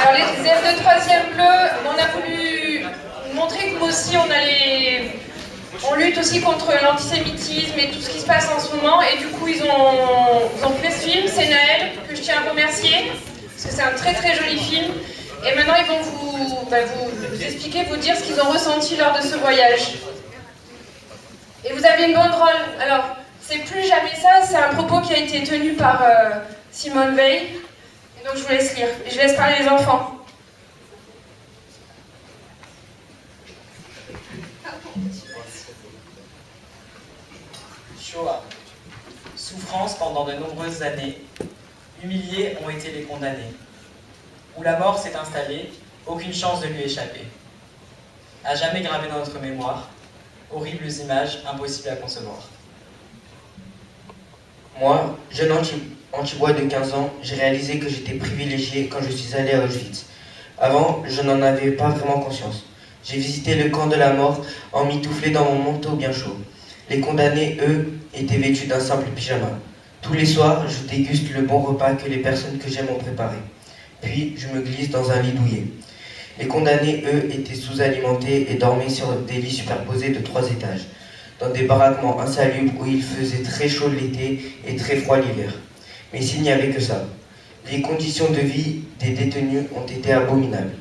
Alors les élèves de 3e bleu, on a voulu montrer que nous aussi on lutte aussi contre l'antisémitisme et tout ce qui se passe en ce moment. Et du coup ils ont fait ce film, c'est Naël, que je tiens à remercier, parce que c'est un très très joli film. Et maintenant ils vont vous expliquer, vous dire ce qu'ils ont ressenti lors de ce voyage. Et vous avez une banderole. Alors, c'est plus jamais ça, c'est un propos qui a été tenu par Simone Veil. Et donc je vous laisse lire. Et je laisse parler les enfants. Shoah. Souffrance pendant de nombreuses années. Humiliés ont été les condamnés. Où la mort s'est installée, aucune chance de lui échapper. À jamais gravé dans notre mémoire, horribles images impossibles à concevoir. Moi, jeune anti-bois de 15 ans, j'ai réalisé que j'étais privilégié quand je suis allé à Auschwitz. Avant, je n'en avais pas vraiment conscience. J'ai visité le camp de la mort emmitouflé dans mon manteau bien chaud. Les condamnés, eux, étaient vêtus d'un simple pyjama. Tous les soirs, je déguste le bon repas que les personnes que j'aime ont préparé. Puis, je me glisse dans un lit douillet. Les condamnés, eux, étaient sous-alimentés et dormaient sur des lits superposés de 3 étages, dans des baraquements insalubres où il faisait très chaud l'été et très froid l'hiver. Mais s'il n'y avait que ça. Les conditions de vie des détenus ont été abominables.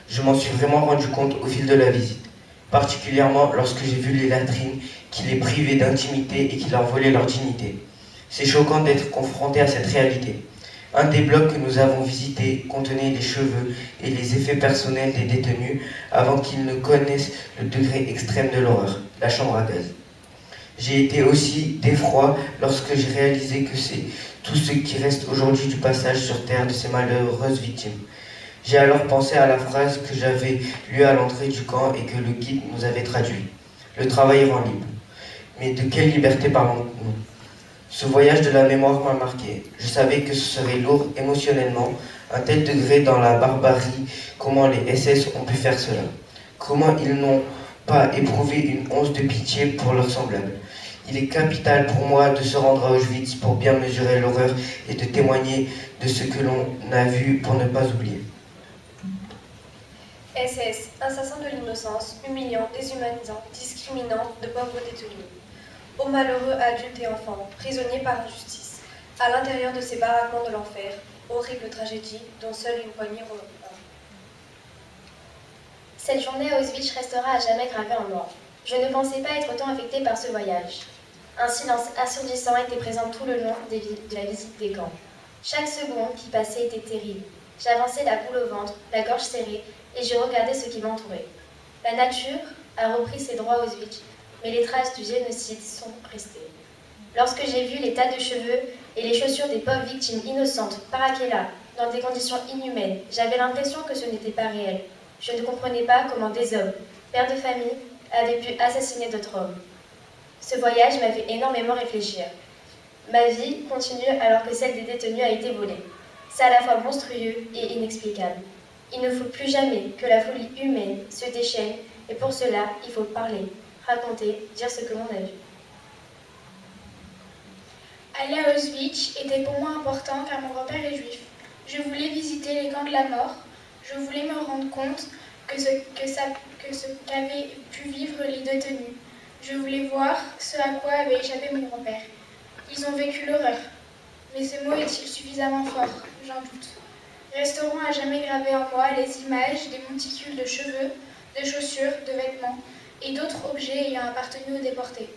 Je m'en suis vraiment rendu compte au fil de la visite, particulièrement lorsque j'ai vu les latrines qui les privaient d'intimité et qui leur volaient leur dignité. C'est choquant d'être confronté à cette réalité. Un des blocs que nous avons visité contenait les cheveux et les effets personnels des détenus avant qu'ils ne connaissent le degré extrême de l'horreur, la chambre à gaz. J'ai été aussi d'effroi lorsque j'ai réalisé que c'est tout ce qui reste aujourd'hui du passage sur Terre de ces malheureuses victimes. J'ai alors pensé à la phrase que j'avais lue à l'entrée du camp et que le guide nous avait traduit. Le travail rend libre. Mais de quelle liberté parlons-nous ? Ce voyage de la mémoire m'a marqué. Je savais que ce serait lourd émotionnellement, un tel degré dans la barbarie, comment les SS ont pu faire cela. Comment ils n'ont pas éprouvé une once de pitié pour leurs semblables. Il est capital pour moi de se rendre à Auschwitz pour bien mesurer l'horreur et de témoigner de ce que l'on a vu pour ne pas oublier. SS, assassin de l'innocence, humiliant, déshumanisant, discriminant de pauvres détenus. Aux malheureux adultes et enfants, prisonniers par injustice, à l'intérieur de ces baraquements de l'enfer, horrible tragédie dont seule une poignée reprend. Cette journée à Auschwitz restera à jamais gravée en moi. Je ne pensais pas être autant affectée par ce voyage. Un silence assourdissant était présent tout le long de la visite des camps. Chaque seconde qui passait était terrible. J'avançais la boule au ventre, la gorge serrée, et je regardais ce qui m'entourait. La nature a repris ses droits à Auschwitz, mais les traces du génocide sont restées. Lorsque j'ai vu les tas de cheveux et les chaussures des pauvres victimes innocentes paraquées là, dans des conditions inhumaines, j'avais l'impression que ce n'était pas réel. Je ne comprenais pas comment des hommes, pères de famille, avaient pu assassiner d'autres hommes. Ce voyage m'a fait énormément réfléchir. Ma vie continue alors que celle des détenus a été volée. C'est à la fois monstrueux et inexplicable. Il ne faut plus jamais que la folie humaine se déchaîne, et pour cela, il faut parler, raconter, dire ce que l'on a vu. Aller à Auschwitz était pour moi important car mon grand-père est juif. Je voulais visiter les camps de la mort. Je voulais me rendre compte que ce qu'avaient pu vivre les détenus. Je voulais voir ce à quoi avait échappé mon grand-père. Ils ont vécu l'horreur. Mais ce mot est-il suffisamment fort? J'en doute. Resteront à jamais gravées en moi les images des monticules de cheveux, de chaussures, de vêtements et d'autres objets ayant appartenu aux déportés.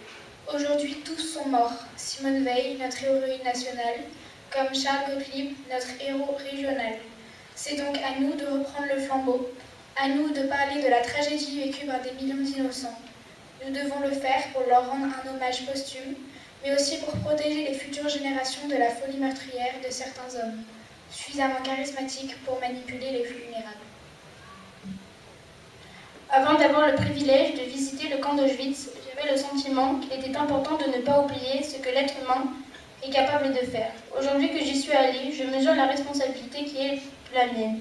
Aujourd'hui, tous sont morts. Simone Veil, notre héroïne nationale, comme Charles Gottlieb, notre héros régional. C'est donc à nous de reprendre le flambeau, à nous de parler de la tragédie vécue par des millions d'innocents. Nous devons le faire pour leur rendre un hommage posthume, mais aussi pour protéger les futures générations de la folie meurtrière de certains hommes, suffisamment charismatiques pour manipuler les plus vulnérables. Avant d'avoir le privilège de visiter le camp d'Auschwitz, j'avais le sentiment qu'il était important de ne pas oublier ce que l'être humain est capable de faire. Aujourd'hui que j'y suis allée, je mesure la responsabilité qui est la mienne.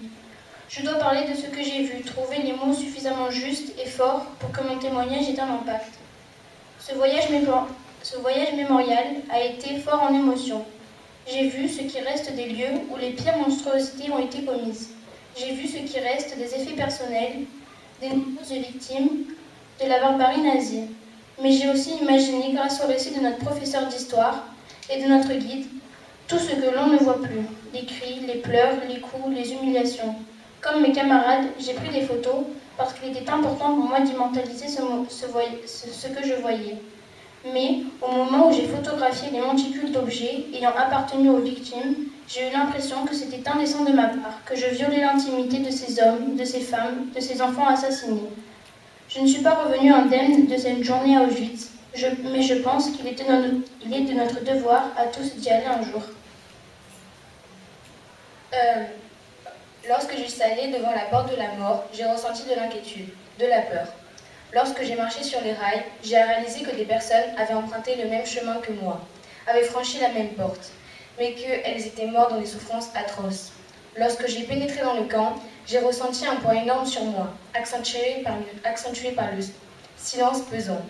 Je dois parler de ce que j'ai vu, trouver les mots suffisamment justes et forts pour que mon témoignage ait un impact. Ce voyage mémorial a été fort en émotion. J'ai vu ce qui reste des lieux où les pires monstruosités ont été commises. J'ai vu ce qui reste des effets personnels, des nombreuses victimes de la barbarie nazie. Mais j'ai aussi imaginé, grâce au récit de notre professeur d'histoire et de notre guide, tout ce que l'on ne voit plus. Les cris, les pleurs, les coups, les humiliations. Comme mes camarades, j'ai pris des photos parce qu'il était important pour moi d'immortaliser ce que je voyais. Mais au moment où j'ai photographié les monticules d'objets ayant appartenu aux victimes, j'ai eu l'impression que c'était indécent de ma part, que je violais l'intimité de ces hommes, de ces femmes, de ces enfants assassinés. Je ne suis pas revenue indemne de cette journée à Auschwitz, mais je pense qu'il est de notre devoir à tous d'y aller un jour. Lorsque je suis allée devant la porte de la mort, j'ai ressenti de l'inquiétude, de la peur. Lorsque j'ai marché sur les rails, j'ai réalisé que des personnes avaient emprunté le même chemin que moi, avaient franchi la même porte, mais qu'elles étaient mortes dans des souffrances atroces. Lorsque j'ai pénétré dans le camp, j'ai ressenti un poids énorme sur moi, accentué par le silence pesant.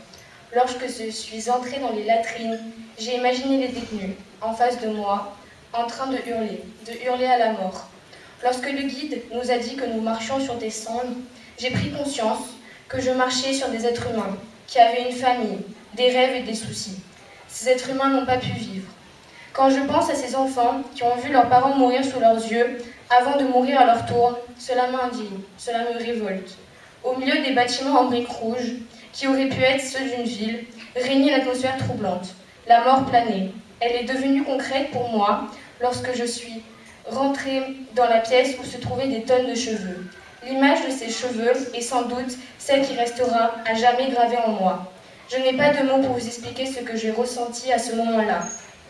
Lorsque je suis entrée dans les latrines, j'ai imaginé les détenus, en face de moi, en train de hurler à la mort. Lorsque le guide nous a dit que nous marchions sur des cendres, j'ai pris conscience que je marchais sur des êtres humains, qui avaient une famille, des rêves et des soucis. Ces êtres humains n'ont pas pu vivre. Quand je pense à ces enfants qui ont vu leurs parents mourir sous leurs yeux, avant de mourir à leur tour, cela m'indigne, cela me révolte. Au milieu des bâtiments en briques rouges, qui auraient pu être ceux d'une ville, régnait une atmosphère troublante. La mort planait. Elle est devenue concrète pour moi lorsque je suis rentrée dans la pièce où se trouvaient des tonnes de cheveux. L'image de ces cheveux est sans doute celle qui restera à jamais gravée en moi. Je n'ai pas de mots pour vous expliquer ce que j'ai ressenti à ce moment-là.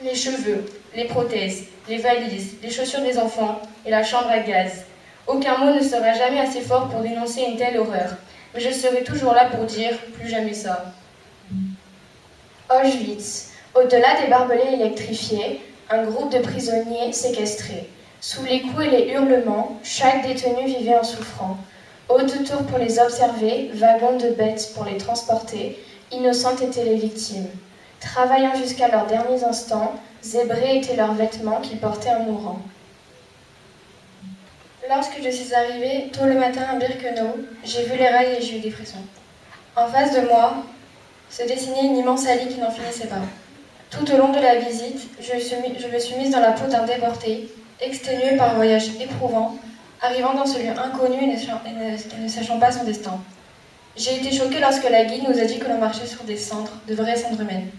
Les cheveux, les prothèses, les valises, les chaussures des enfants et la chambre à gaz. Aucun mot ne sera jamais assez fort pour dénoncer une telle horreur. Mais je serai toujours là pour dire plus jamais ça. Auschwitz. Au-delà des barbelés électrifiés, un groupe de prisonniers séquestrés. Sous les coups et les hurlements, chaque détenu vivait en souffrant. Haute tour pour les observer, wagons de bêtes pour les transporter, innocentes étaient les victimes. Travaillant jusqu'à leurs derniers instants, zébrés étaient leurs vêtements qu'ils portaient en mourant. Lorsque je suis arrivée tôt le matin à Birkenau, j'ai vu les rails et j'ai eu des frissons. En face de moi se dessinait une immense allée qui n'en finissait pas. Tout au long de la visite, je me suis mise dans la peau d'un déporté, exténué par un voyage éprouvant, arrivant dans ce lieu inconnu et ne sachant pas son destin. J'ai été choquée lorsque la guide nous a dit que l'on marchait sur des cendres, de vraies cendres humaines.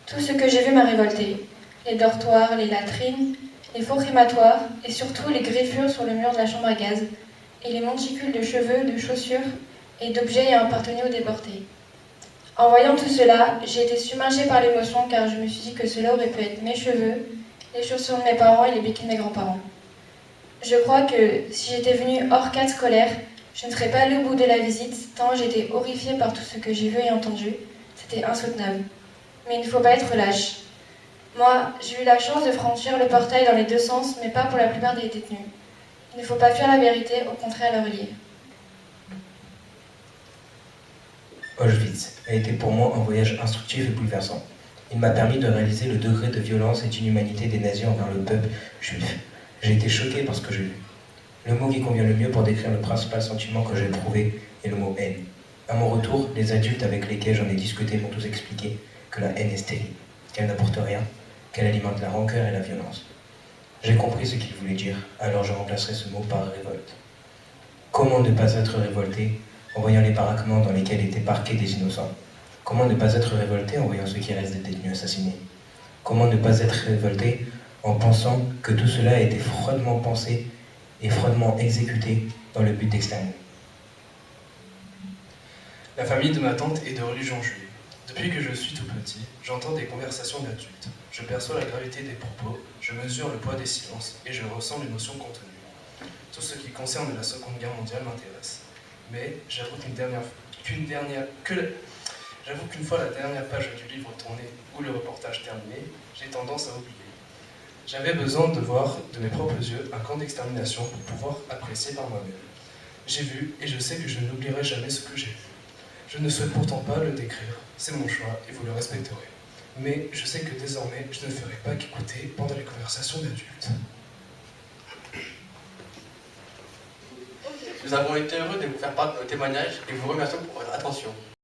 Tout ce que j'ai vu m'a révoltée. Les dortoirs, les latrines, les faux crématoires et surtout les griffures sur le mur de la chambre à gaz et les monticules de cheveux, de chaussures et d'objets ayant appartenu aux déportés. En voyant tout cela, j'ai été submergée par l'émotion car je me suis dit que cela aurait pu être mes cheveux, les chaussures de mes parents et les béquilles de mes grands-parents. Je crois que si j'étais venue hors cadre scolaire, je ne serais pas allée au bout de la visite tant j'étais horrifiée par tout ce que j'ai vu et entendu. C'était insoutenable. Mais il ne faut pas être lâche. Moi, j'ai eu la chance de franchir le portail dans les deux sens, mais pas pour la plupart des détenus. Il ne faut pas fuir la vérité, au contraire la relier. Auschwitz a été pour moi un voyage instructif et bouleversant. Il m'a permis de réaliser le degré de violence et d'inhumanité des nazis envers le peuple juif. J'ai été choqué par ce que j'ai vu. Le mot qui convient le mieux pour décrire le principal sentiment que j'ai éprouvé est le mot haine. À mon retour, les adultes avec lesquels j'en ai discuté m'ont tous expliqué que la haine est stérile, qu'elle n'apporte rien, qu'elle alimente la rancœur et la violence. J'ai compris ce qu'il voulait dire, alors je remplacerai ce mot par révolte. Comment ne pas être révolté en voyant les baraquements dans lesquels étaient parqués des innocents? Comment ne pas être révolté en voyant ce qui reste des détenus assassinés? Comment ne pas être révolté en pensant que tout cela a été froidement pensé et froidement exécuté dans le but d'exterminer? La famille de ma tante est de religion juive. Depuis que je suis tout petit, j'entends des conversations d'adultes. Je perçois la gravité des propos, je mesure le poids des silences et je ressens l'émotion contenue. Tout ce qui concerne la Seconde Guerre mondiale m'intéresse. Mais j'avoue qu'une fois la dernière page du livre tournée ou le reportage terminé, j'ai tendance à oublier. J'avais besoin de voir de mes propres yeux un camp d'extermination pour pouvoir apprécier par moi-même. J'ai vu et je sais que je n'oublierai jamais ce que j'ai vu. Je ne souhaite pourtant pas le décrire, c'est mon choix et vous le respecterez. Mais je sais que désormais, je ne ferai pas qu'écouter pendant les conversations d'adultes. Nous avons été heureux de vous faire part de nos témoignages et vous remercions pour votre attention.